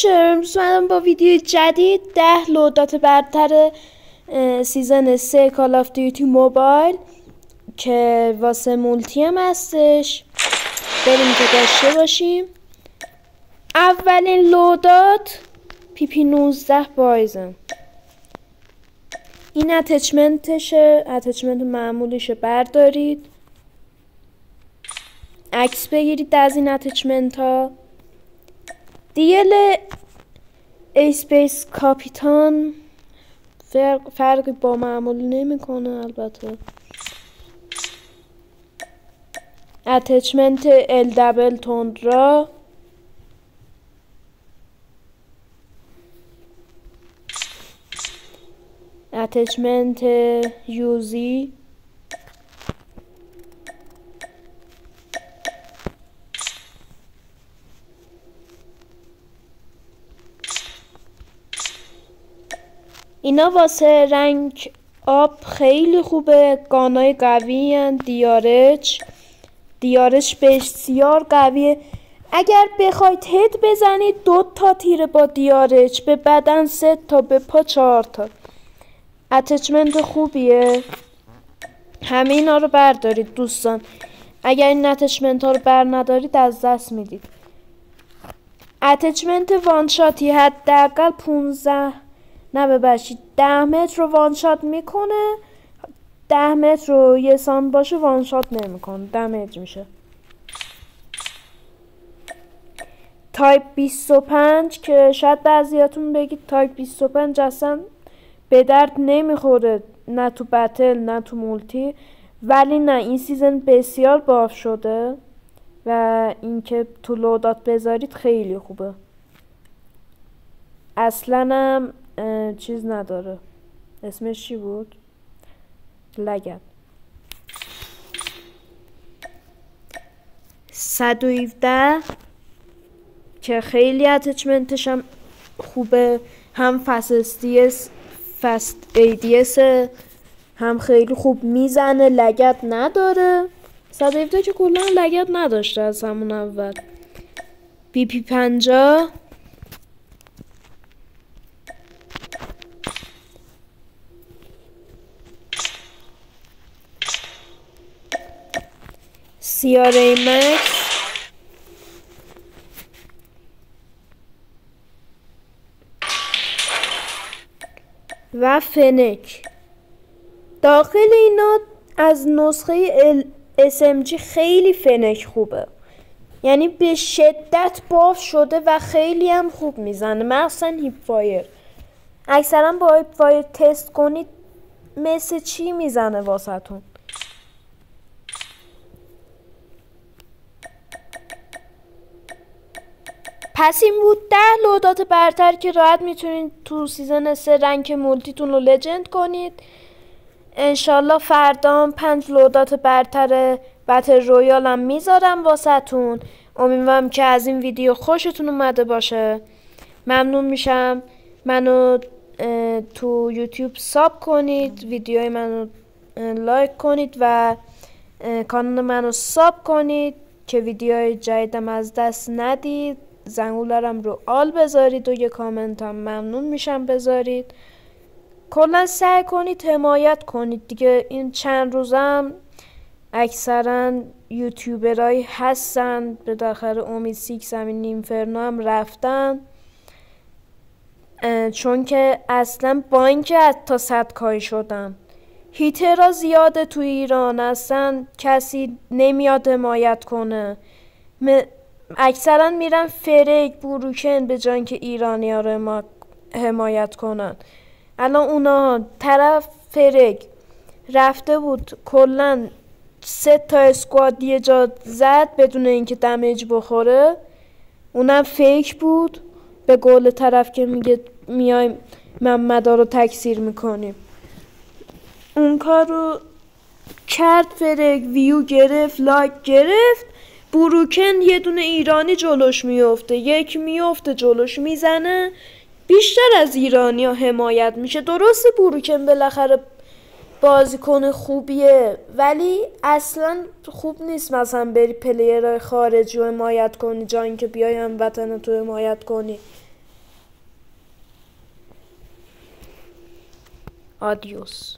امروز من با ویدیو جدید 10 لودات برتر سیزن 3 کال آف دیوتی موبایل که واسه مولتی هم هستش بریم که داشته باشیم. اولین لودات PP 19 بایزن، این اتچمنتشه، اتچمنت معمولیشه، بردارید عکس بگیرید از این اتچمنت ها. دیل اسپیس کاپیتان فرقی با معمولی نمیکنه البته. اتچمنت ال دبل توندرا، اتچمنت یوزی، اینا واسه رنگ آب خیلی خوبه. گانای قوی هن. دیارش بسیار قویه. اگر بخواید هد بزنید 2 تا تیر با دیارش، به بدن 3 تا، به پا 4 تا. اتچمنت خوبیه، همه اینا رو بردارید دوستان. اگر این اتچمنت ها رو بر ندارید از دست میدید. اتچمنت وانشاتی حداقل 10 متر رو وانشات میکنه. 10 متر رو یه سان باشه وانشات نمیکنه، دمیج میشه. تایپ 25 که شاید بعضیاتون بگید تایپ 25 اصلا به درد نمیخوره، نه تو بتل نه تو مولتی، ولی نه، این سیزن بسیار باف شده و اینکه تو لودات بذارید خیلی خوبه. اصلا هم چیز نداره، اسمش چی بود؟ لگد. 117 که خیلی اتچمنتش هم خوبه، هم فست ADS هم خیلی خوب میزنه، لگد نداره. 117 که کلا لگد نداشته از همون اول. PP 50 CRA Max و فنک. داخل اینا از نسخه SMG خیلی فنک خوبه، یعنی به شدت باف شده و خیلی هم خوب میزنه، مخصوصا هیپ فایر. اکثرا با هیپ فایر تست کنید مثل چی میزنه واسهتون. پس این بود 10 لودات برتر که راحت میتونید تو سیزن 3 رنک مولتیتون رو لجند کنید. انشالله فردا 5 لودات برتر بتل رویال هم میذارم واسه تون. امیدوارم که از این ویدیو خوشتون اومده باشه. ممنون میشم منو تو یوتیوب ساب کنید، ویدیوهای منو لایک کنید و کانال منو ساب کنید که ویدیوهای جدیدم از دست ندید. زنگولارم رو آل بذارید و یه کامنت هم ممنون میشم بذارید. کلا سعی کنید حمایت کنید دیگه. این چند روزم اکثرا یوتیوبرایی هستن، به داخل امید 6 همین اینفرنو هم رفتن، چون که اصلا با اینکه تا 100 کای شدن هیترها زیاده تو ایران، اصلا کسی نمیاد حمایت کنه. اکثرا میرن فرک بروکن به جای که ایرانی ها رو حمایت کنن. الان اونا طرف فرک رفته بود کلا 3 تا اسکواد یه جا زد بدون اینکه دمیج بخوره، اونم فیک بود. به قول طرف که میگه میایم محمدا رو تکثیر میکنیم، اون کار رو کرد. فرک ویو گرفت، لایک گرفت، بروکن یه دونه ایرانی جلوش میفته، یک میفته جلوش میزنه، بیشتر از ایرانی ها حمایت میشه. درسته بروکن بالاخره بازیکن خوبیه، ولی اصلا خوب نیست مثلا بری پلیرهای خارجی رو حمایت کنی جا اینکه بیای هموطن تو حمایت کنی. آدیوس.